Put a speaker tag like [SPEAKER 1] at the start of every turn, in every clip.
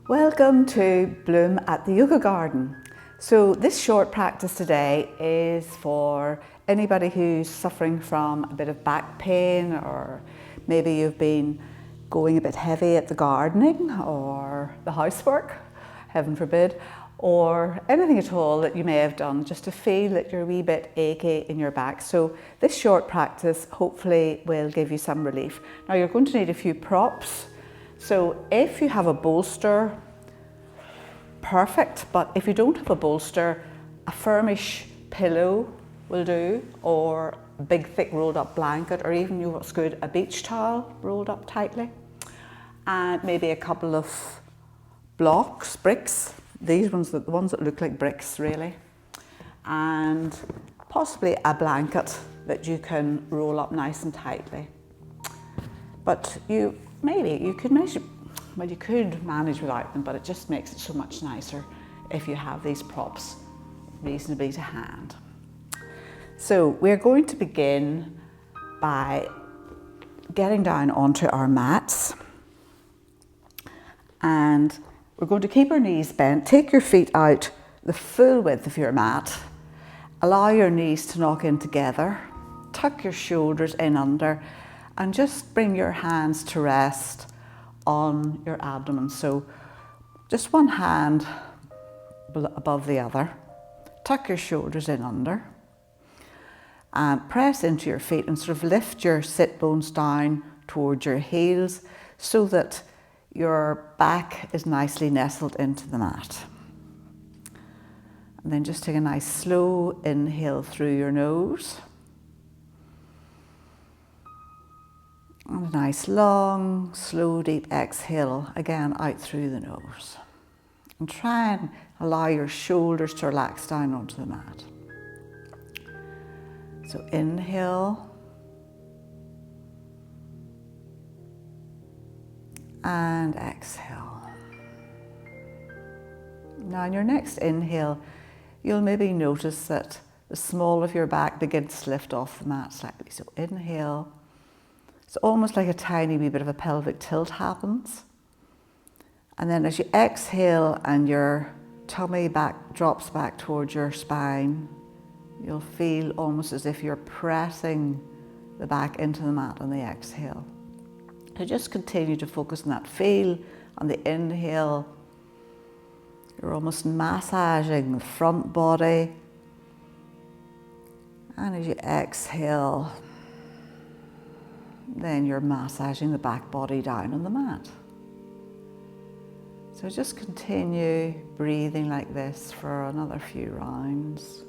[SPEAKER 1] Welcome to Bloom at the Yoga Garden. So this short practice today is for anybody who's suffering from a bit of back pain, or maybe you've been going a bit heavy at the gardening or the housework, heaven forbid, or anything at all that you may have done just to feel that you're a wee bit achy in your back. So this short practice hopefully will give you some relief. Now you're going to need a few props. So if you have a bolster, perfect, but if you don't have a bolster, a firmish pillow will do, or a big thick rolled up blanket, or even, you know what's good, a beach towel rolled up tightly, and maybe a couple of blocks, bricks, the ones that look like bricks really, and possibly a blanket that you can roll up nice and tightly. But you could manage without them, but it just makes it so much nicer if you have these props reasonably to hand. So we're going to begin by getting down onto our mats, and we're going to keep our knees bent. Take your feet out the full width of your mat. Allow your knees to knock in together. Tuck your shoulders in under, and just bring your hands to rest on your abdomen. So just one hand above the other. Tuck your shoulders in under and press into your feet and sort of lift your sit bones down towards your heels so that your back is nicely nestled into the mat. And then just take a nice slow inhale through your nose. And a nice long, slow, deep exhale, again out through the nose. And try and allow your shoulders to relax down onto the mat. So inhale. And exhale. Now in your next inhale, you'll maybe notice that the small of your back begins to lift off the mat slightly. So inhale. It's almost like a tiny wee bit of a pelvic tilt happens. And then as you exhale and your tummy drops back towards your spine, you'll feel almost as if you're pressing the back into the mat on the exhale. So just continue to focus on that. Feel on the inhale, you're almost massaging the front body. And as you exhale, then you're massaging the back body down on the mat. So just continue breathing like this for another few rounds.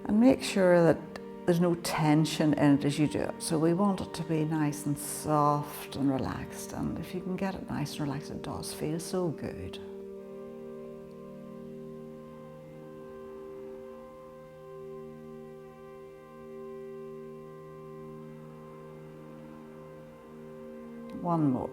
[SPEAKER 1] And make sure that there's no tension in it as you do it. So we want it to be nice and soft and relaxed. And if you can get it nice and relaxed, it does feel so good. One more.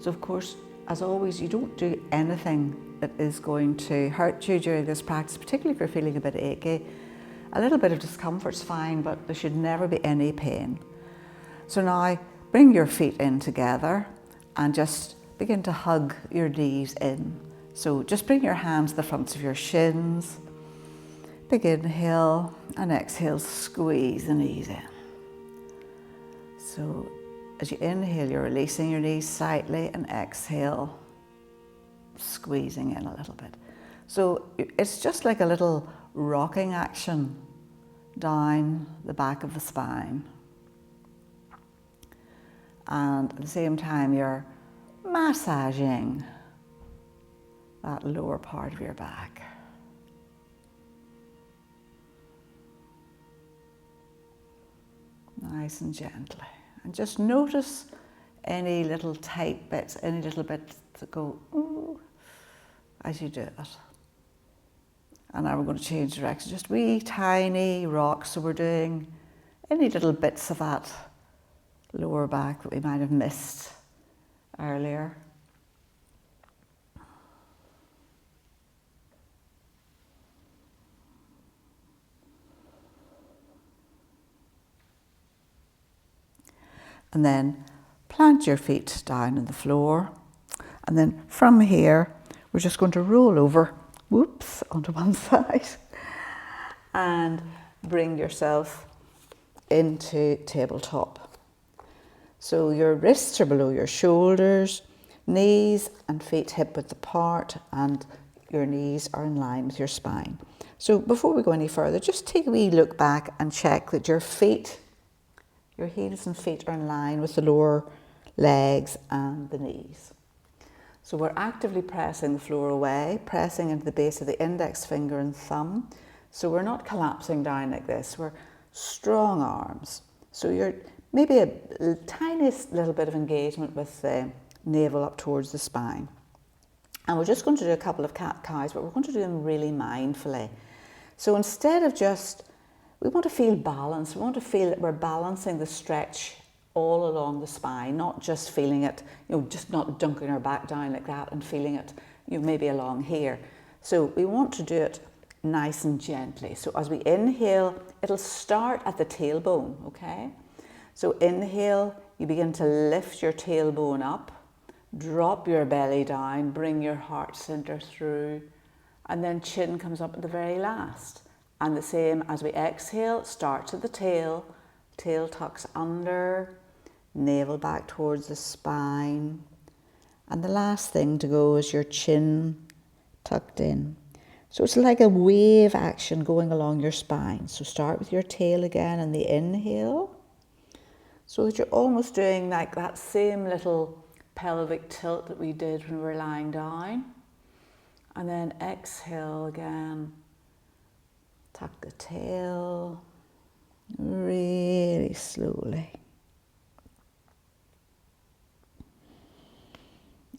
[SPEAKER 1] So of course, as always, you don't do anything that is going to hurt you during this practice, particularly if you're feeling a bit achy. A little bit of discomfort's fine, but there should never be any pain. So now bring your feet in together and just begin to hug your knees in. So just bring your hands to the fronts of your shins. Big inhale and exhale, squeeze the knees in. So as you inhale, you're releasing your knees slightly, and exhale, squeezing in a little bit. So it's just like a little rocking action down the back of the spine. And at the same time, you're massaging that lower part of your back. Nice and gently. And just notice any little tight bits, any little bits that go ooh as you do it. And now we're going to change direction, just wee tiny rocks. So we're doing any little bits of that lower back that we might have missed earlier. and then plant your feet down on the floor. And then from here, we're just going to roll over, whoops, onto one side and bring yourself into tabletop. So your wrists are below your shoulders, knees and feet hip width apart, and your knees are in line with your spine. So before we go any further, just take a wee look back and check that your feet, your heels and feet are in line with the lower legs and the knees. So we're actively pressing the floor away, pressing into the base of the index finger and thumb. So we're not collapsing down like this, we're strong arms. So you're maybe a tiniest little bit of engagement with the navel up towards the spine. And we're just going to do a couple of cat-cows, but we're going to do them really mindfully. So instead of we want to feel balance, we want to feel that we're balancing the stretch all along the spine, not just feeling it, just not dunking our back down like that and feeling it, maybe along here. So we want to do it nice and gently. So as we inhale, it'll start at the tailbone, okay? So inhale, you begin to lift your tailbone up, drop your belly down, bring your heart center through, and then chin comes up at the very last. And the same as we exhale, starts at the tail tucks under, navel back towards the spine. And the last thing to go is your chin tucked in. So it's like a wave action going along your spine. So start with your tail again and the inhale. So that you're almost doing like that same little pelvic tilt that we did when we were lying down. And then exhale again. Tuck the tail really slowly.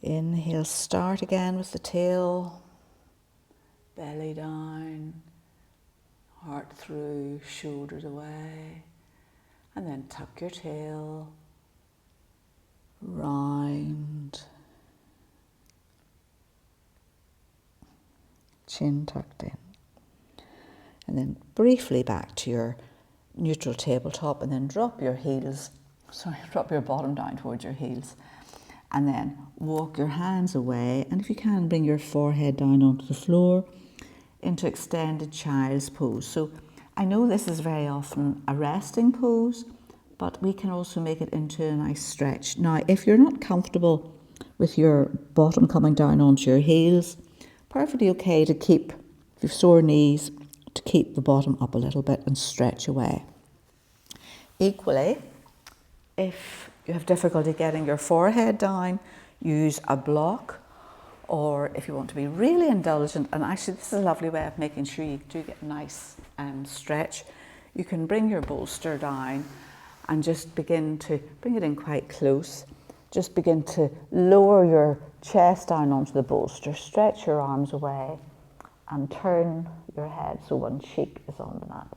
[SPEAKER 1] Inhale, start again with the tail, belly down, heart through, shoulders away, and then tuck your tail, round, chin tucked in. And then briefly back to your neutral tabletop, and then drop your bottom down towards your heels. And then walk your hands away, and if you can, bring your forehead down onto the floor into extended child's pose. So I know this is very often a resting pose, but we can also make it into a nice stretch. Now, if you're not comfortable with your bottom coming down onto your heels, perfectly okay to keep, if you've sore knees, to keep the bottom up a little bit and stretch away. Equally, if you have difficulty getting your forehead down, use a block, or if you want to be really indulgent, and actually this is a lovely way of making sure you do get a nice stretch, you can bring your bolster down and just begin to bring it in quite close. Just begin to lower your chest down onto the bolster, stretch your arms away and turn your head so one cheek is on the mat.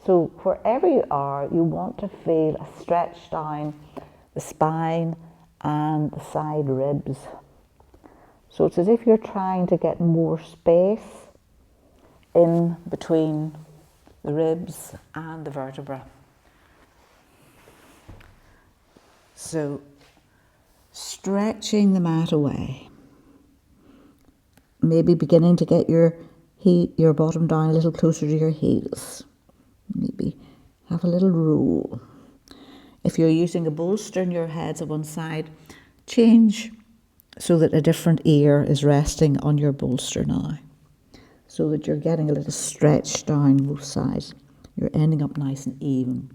[SPEAKER 1] So wherever you are, you want to feel a stretch down the spine and the side ribs. So it's as if you're trying to get more space in between the ribs and the vertebra. So stretching the mat away. Maybe beginning to get your bottom down a little closer to your heels. Maybe have a little roll. If you're using a bolster and your head's on one side, change so that a different ear is resting on your bolster now, so that you're getting a little stretch down both sides. You're ending up nice and even.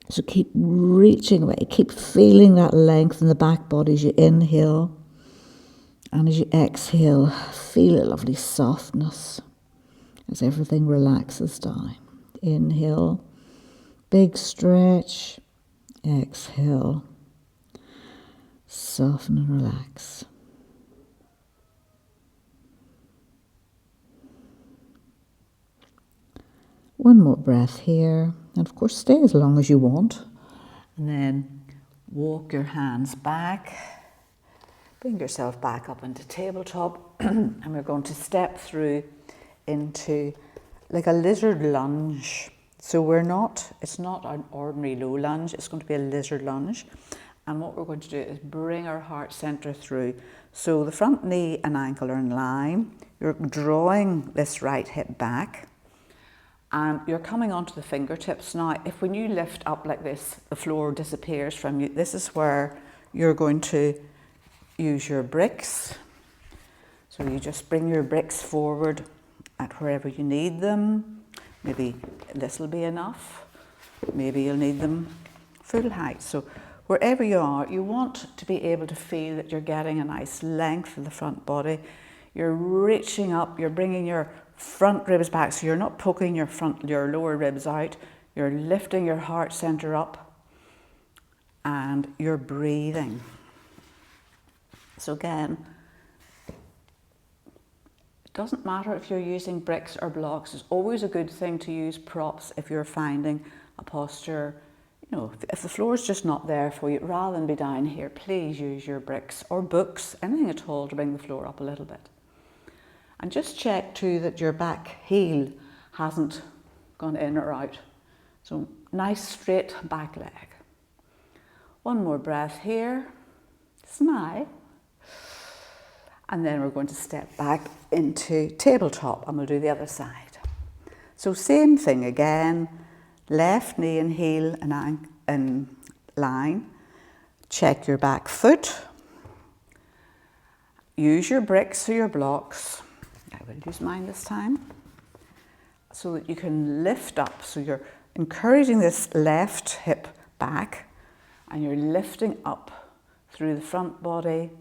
[SPEAKER 1] So keep reaching away, keep feeling that length in the back body as you inhale, and as you exhale, feel a lovely softness as everything relaxes down. Inhale, big stretch. Exhale, soften and relax. One more breath here, and of course stay as long as you want, and then walk your hands back. Bring yourself back up into tabletop, and we're going to step through into like a lizard lunge. So it's not an ordinary low lunge, it's going to be a lizard lunge. And what we're going to do is bring our heart center through. So the front knee and ankle are in line. You're drawing this right hip back and you're coming onto the fingertips. Now, if when you lift up like this, the floor disappears from you, this is where you're going to use your bricks. So you just bring your bricks forward at wherever you need them. Maybe this will be enough. Maybe you'll need them full height. So wherever you are, you want to be able to feel that you're getting a nice length of the front body. You're reaching up, you're bringing your front ribs back, so you're not poking your lower ribs out. You're lifting your heart center up and you're breathing. So again, it doesn't matter if you're using bricks or blocks. It's always a good thing to use props if you're finding a posture. You know, if the floor is just not there for you, rather than be down here, please use your bricks or books, anything at all to bring the floor up a little bit. And just check too that your back heel hasn't gone in or out. So nice straight back leg. One more breath here. Smile. And then we're going to step back into tabletop and we'll do the other side. So same thing again, left knee and heel in line. Check your back foot. Use your bricks or your blocks. I will use mine this time. So that you can lift up. So you're encouraging this left hip back and you're lifting up through the front body,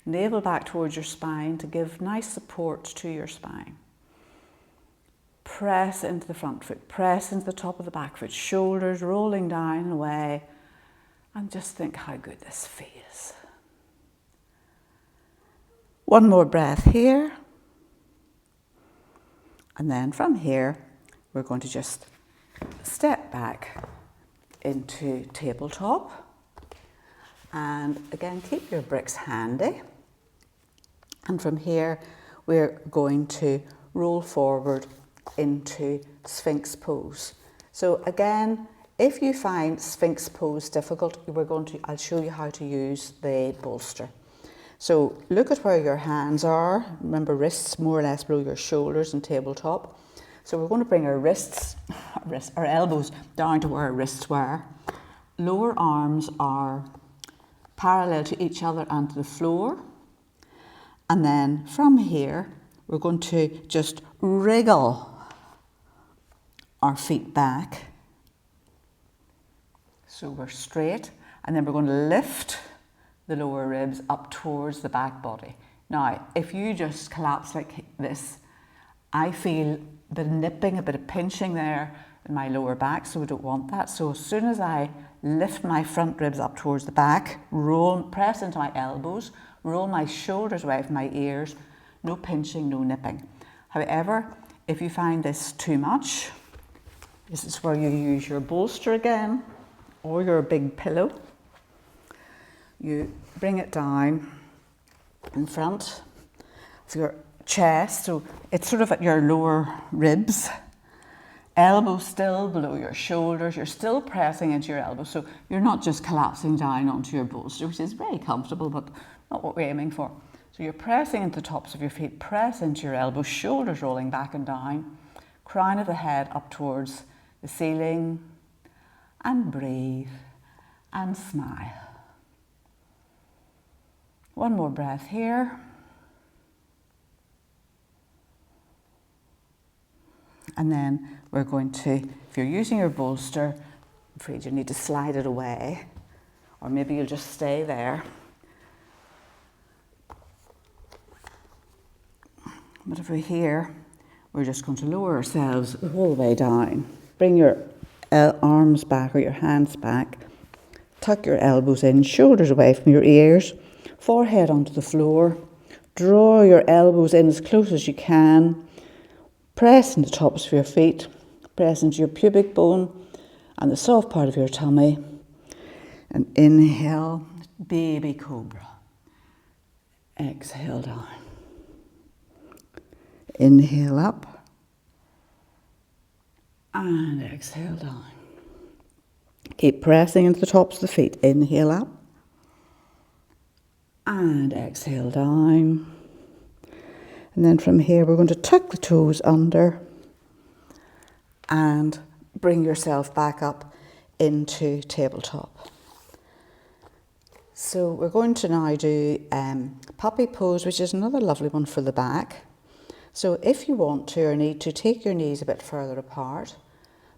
[SPEAKER 1] navel back towards your spine to give nice support to your spine. Press into the front foot, press into the top of the back foot, shoulders rolling down and away, and just think how good this feels. One more breath here. And then from here, we're going to just step back into tabletop. And again, keep your bricks handy. And from here, we're going to roll forward into Sphinx pose. So again, if you find Sphinx pose difficult, I'll show you how to use the bolster. So look at where your hands are. Remember, wrists more or less below your shoulders and tabletop. So we're going to bring our our elbows down to where our wrists were. Lower arms are parallel to each other and to the floor. And then from here, we're going to just wriggle our feet back. So we're straight, and then we're going to lift the lower ribs up towards the back body. Now, if you just collapse like this, I feel a bit of nipping, a bit of pinching there in my lower back, so we don't want that. So as soon as I lift my front ribs up towards the back, press into my elbows, roll my shoulders away from my ears, no pinching, no nipping. However, if you find this too much, this is where you use your bolster again, or your big pillow. You bring it down in front of your chest, so it's sort of at your lower ribs. Elbows still below your shoulders, you're still pressing into your elbows, so you're not just collapsing down onto your bolster, which is very comfortable, but not what we're aiming for. So you're pressing into the tops of your feet, press into your elbows, shoulders rolling back and down, crown of the head up towards the ceiling, and breathe and smile. One more breath here. And then we're going to, if you're using your bolster, I'm afraid you need to slide it away, or maybe you'll just stay there. But if we're here, we're just going to lower ourselves the whole way down. Bring your arms back or your hands back. Tuck your elbows in, shoulders away from your ears, forehead onto the floor. Draw your elbows in as close as you can. Press into the tops of your feet. Press into your pubic bone and the soft part of your tummy. And inhale, baby cobra. Exhale down. Inhale up. And exhale down. Keep pressing into the tops of the feet. Inhale up. And exhale down. And then from here, we're going to tuck the toes under and bring yourself back up into tabletop. So we're going to now do puppy pose, which is another lovely one for the back. So if you want to or need to, take your knees a bit further apart,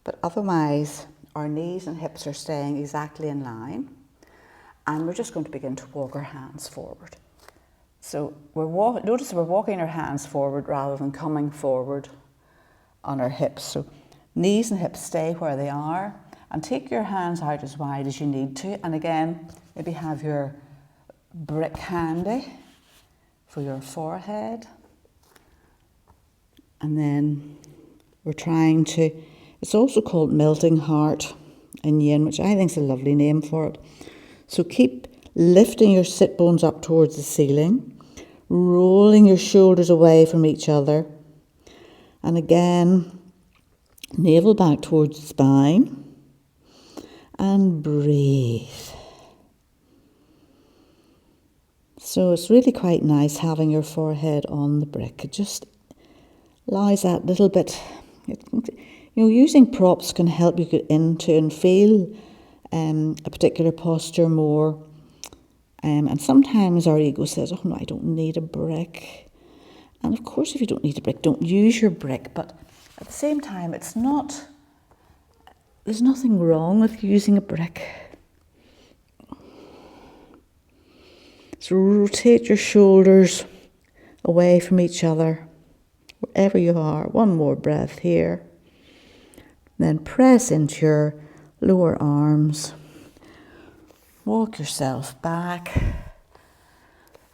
[SPEAKER 1] but otherwise our knees and hips are staying exactly in line. And we're just going to begin to walk our hands forward. So notice we're walking our hands forward rather than coming forward on our hips. So knees and hips stay where they are, and take your hands out as wide as you need to. And again, maybe have your brick handy for your forehead. And then we're trying to, it's also called melting heart in yin, which I think is a lovely name for it. So keep lifting your sit bones up towards the ceiling, rolling your shoulders away from each other. And again, navel back towards the spine. And breathe. So it's really quite nice having your forehead on the brick. It just allows that little bit, using props can help you get into and feel a particular posture more. And sometimes our ego says, oh no, I don't need a brick. And of course, if you don't need a brick, don't use your brick. But at the same time, there's nothing wrong with using a brick. So rotate your shoulders away from each other, wherever you are. One more breath here. Then press into your lower arms. Walk yourself back.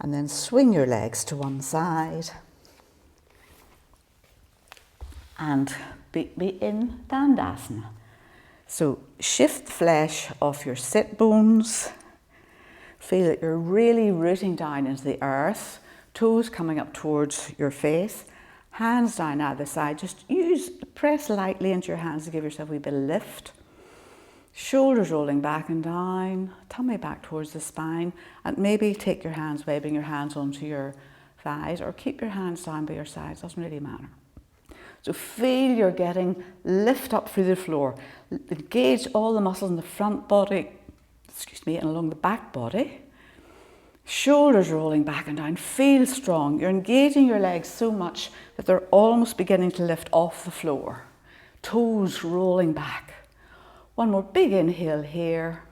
[SPEAKER 1] And then swing your legs to one side. And be in Dandasana. So shift the flesh off your sit bones. Feel that you're really rooting down into the earth. Toes coming up towards your face. Hands down either side. Just press lightly into your hands to give yourself a wee bit of lift. Shoulders rolling back and down. Tummy back towards the spine. And maybe take your hands away, bring your hands onto your thighs, or keep your hands down by your sides. Doesn't really matter. So feel you're getting lift up through the floor. Engage all the muscles in the front body, and along the back body. Shoulders rolling back and down. Feel strong. You're engaging your legs so much that they're almost beginning to lift off the floor. Toes rolling back. One more big inhale here.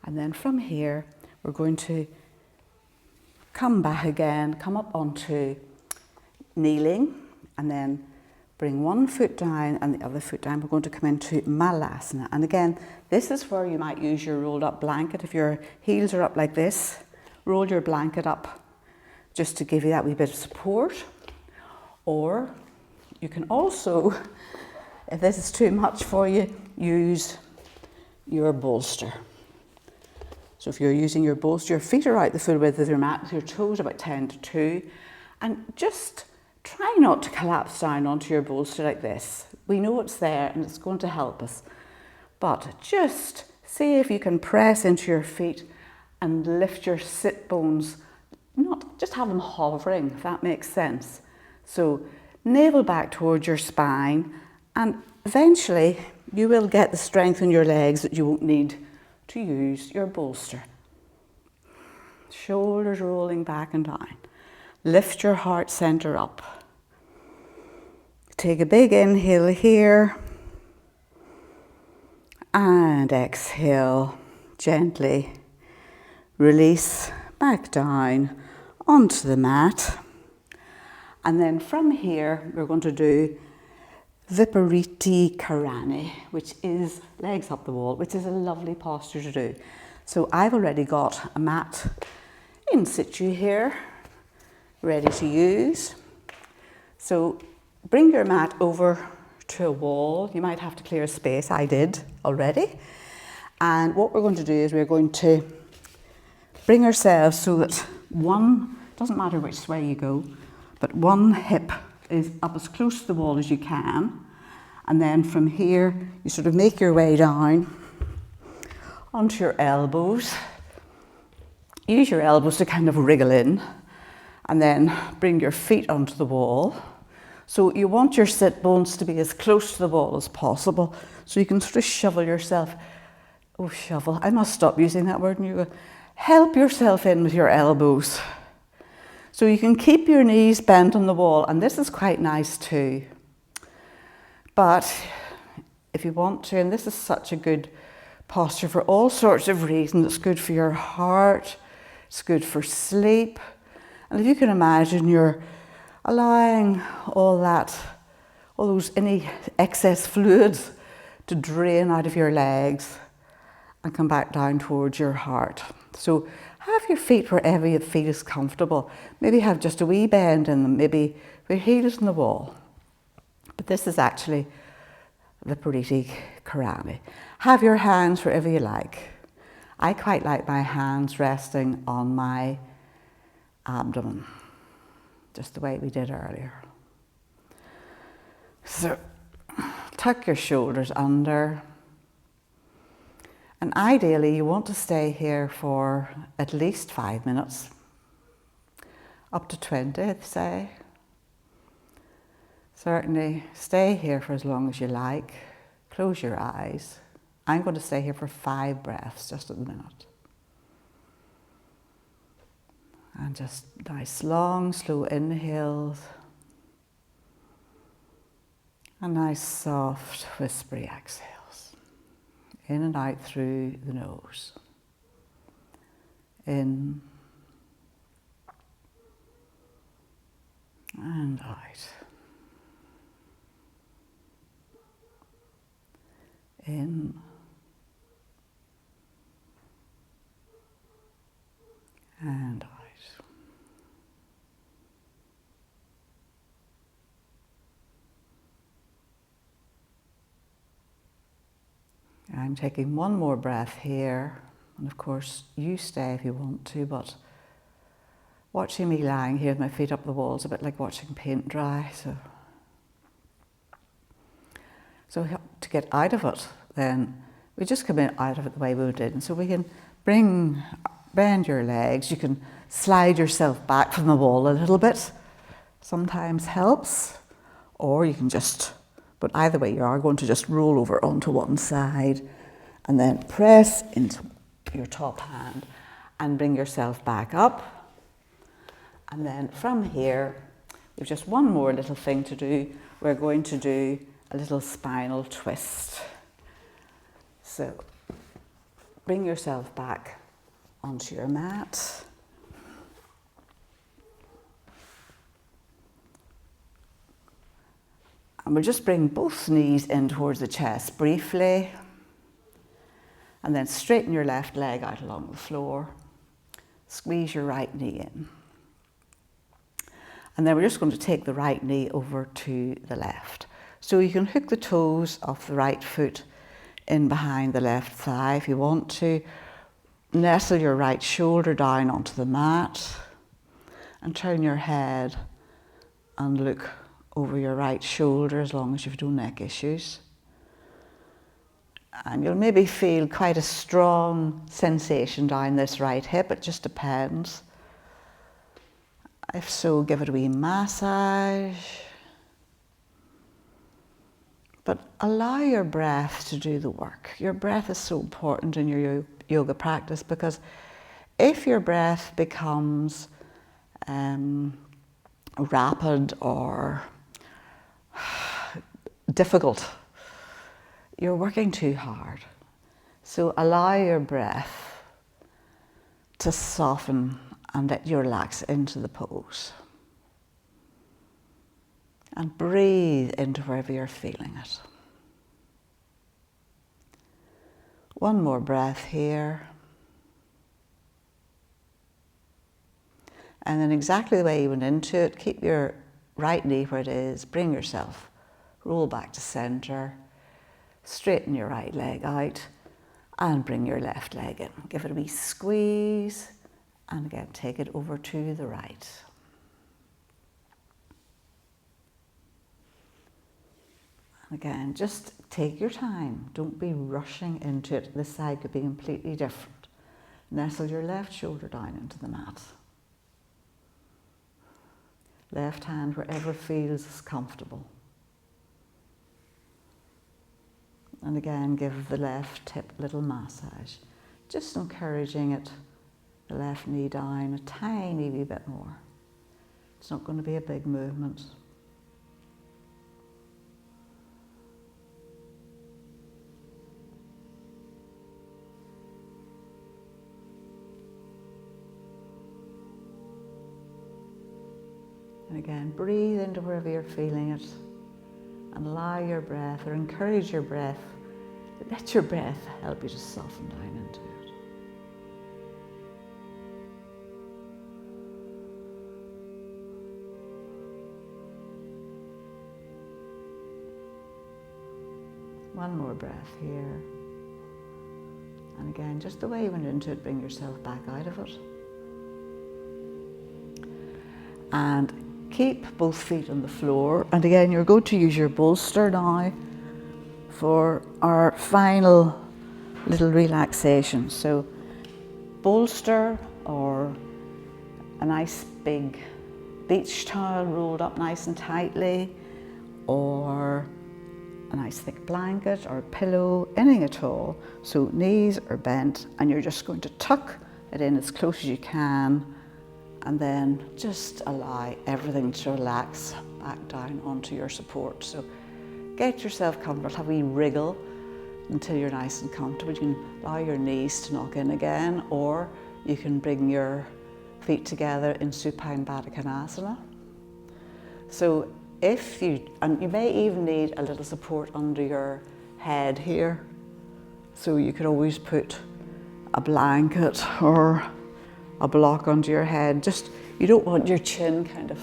[SPEAKER 1] And then from here, we're going to come back again, come up onto kneeling, and then bring one foot down and the other foot down. We're going to come into Malasana. And again, this is where you might use your rolled up blanket. If your heels are up like this, roll your blanket up just to give you that wee bit of support. Or you can also, if this is too much for you, use your bolster. So if you're using your bolster, your feet are out the full width of your mat, your toes about 10 to 2, and just try not to collapse down onto your bolster like this. We know it's there and it's going to help us, but just see if you can press into your feet and lift your sit bones, not just have them hovering, if that makes sense. So navel back towards your spine, and eventually you will get the strength in your legs that you won't need to use your bolster. Shoulders rolling back and down. Lift your heart center up. Take a big inhale here. And exhale gently. Release back down onto the mat. And then from here, we're going to do Vipariti Karani, which is legs up the wall, which is a lovely posture to do. So I've already got a mat in situ here, ready to use. So bring your mat over to a wall. You might have to clear a space. I did already. And what we're going to do is we're going to bring ourselves so that one Doesn't matter which way you go, but one hip is up as close to the wall as you can. And then from here, you sort of make your way down onto your elbows. Use your elbows to kind of wriggle in, and then bring your feet onto the wall. So you want your sit bones to be as close to the wall as possible, so you can sort of shovel yourself. Oh, shovel, I must stop using that word in yoga. Help yourself in with your elbows. So you can keep your knees bent on the wall, and this is quite nice too. But if you want to, and this is such a good posture for all sorts of reasons, it's good for your heart, it's good for sleep. And if you can imagine, you're allowing all those any excess fluids to drain out of your legs and come back down towards your heart. So have your feet wherever your feet is comfortable. Maybe have just a wee bend in them, maybe your heel is in the wall. But this is actually the Pariti Karani. Have your hands wherever you like. I quite like my hands resting on my abdomen, just the way we did earlier. So tuck your shoulders under. And ideally, you want to stay here for at least 5 minutes, up to 20, I'd say. Certainly stay here for as long as you like. Close your eyes. I'm going to stay here for 5 breaths just at the minute. And just nice long, slow inhales. And nice, soft, whispery exhales. In and out through the nose. In and out. In and out. I'm taking one more breath here, and of course you stay if you want to, but watching me lying here with my feet up the wall is a bit like watching paint dry. So to get out of it, then we just come out of it the way we did. And so we can bend your legs, you can slide yourself back from the wall a little bit, sometimes helps, or you can just, but either way you are going to just roll over onto one side and then press into your top hand and bring yourself back up. And then from here, we've just one more little thing to do. We're going to do a little spinal twist. So bring yourself back onto your mat. And we'll just bring both knees in towards the chest briefly. And then straighten your left leg out along the floor. Squeeze your right knee in. And then we're just going to take the right knee over to the left. So you can hook the toes of the right foot in behind the left thigh if you want to. Nestle your right shoulder down onto the mat and turn your head and look over your right shoulder as long as you've no neck issues. And you'll maybe feel quite a strong sensation down this right hip, it just depends. If so, give it a wee massage. But allow your breath to do the work. Your breath is so important in your yoga practice, because if your breath becomes rapid or difficult, you're working too hard. So allow your breath to soften and let you relax into the pose. And breathe into wherever you're feeling it. One more breath here. And then exactly the way you went into it, keep your right knee where it is, bring yourself, roll back to center, straighten your right leg out, and bring your left leg in. Give it a wee squeeze, And again, take it over to the right. And again, just take your time. Don't be rushing into it. This side could be completely different. Nestle your left shoulder down into the mat. Left hand wherever feels comfortable. And again, give the left hip a little massage. Just encouraging it, the left knee down a tiny wee bit more. It's not going to be a big movement. And again, breathe into wherever you're feeling it and allow your breath, or encourage your breath. Let your breath help you to soften down into it. One more breath here. And again, just the way you went into it, bring yourself back out of it. And keep both feet on the floor. And again, you're going to use your bolster now for our final little relaxation. So bolster, or a nice big beach towel rolled up nice and tightly, or a nice thick blanket or a pillow, anything at all. So knees are bent and you're just going to tuck it in as close as you can, and then just allow everything to relax back down onto your support. So get yourself comfortable, have a wee wriggle until you're nice and comfortable. You can allow your knees to knock in again, or you can bring your feet together in supine baddha konasana. So and you may even need a little support under your head here. So you could always put a blanket or a block under your head. Just, you don't want your chin kind of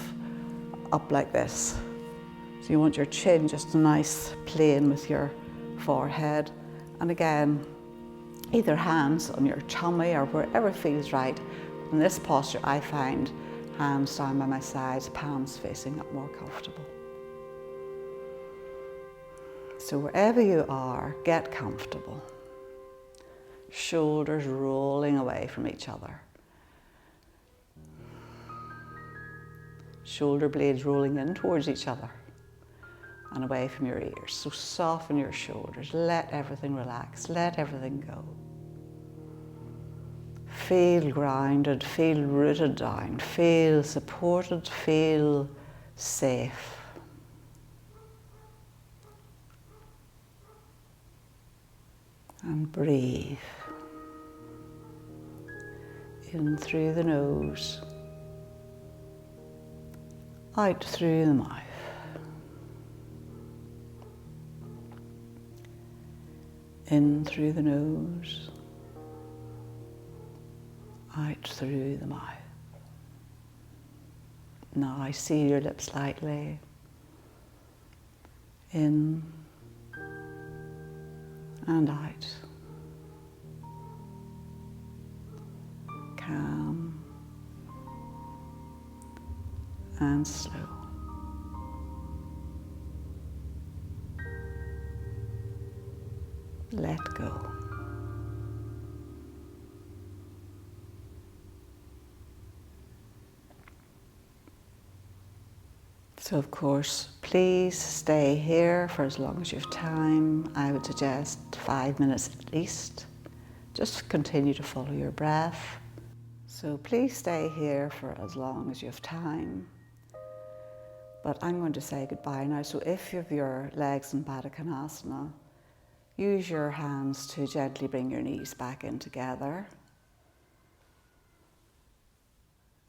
[SPEAKER 1] up like this. So you want your chin just a nice plane with your forehead. And again, either hands on your tummy or wherever feels right. In this posture, I find hands down by my sides, palms facing up, more comfortable. So wherever you are, get comfortable. Shoulders rolling away from each other. Shoulder blades rolling in towards each other and away from your ears. So soften your shoulders, let everything relax, let everything go. Feel grounded, feel rooted down, feel supported, feel safe. And breathe. In through the nose, out through the mouth. In through the nose, out through the mouth. Now I seal your lips lightly. In and out. Calm and slow. Let go. So of course, please stay here for as long as you have time. I would suggest 5 minutes at least. Just continue to follow your breath. So please stay here for as long as you have time. But I'm going to say goodbye now. So if you have your legs in Baddha Konasana, use your hands to gently bring your knees back in together.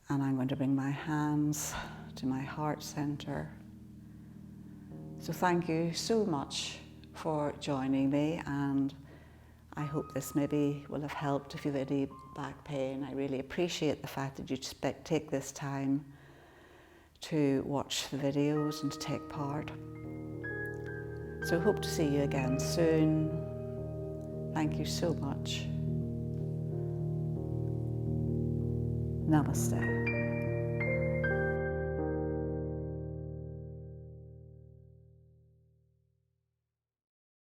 [SPEAKER 1] And I'm going to bring my hands to my heart center. So thank you so much for joining me, and I hope this maybe will have helped if you've any back pain. I really appreciate the fact that you take this time to watch the videos and to take part. So hope to see you again soon. Thank you so much. Namaste.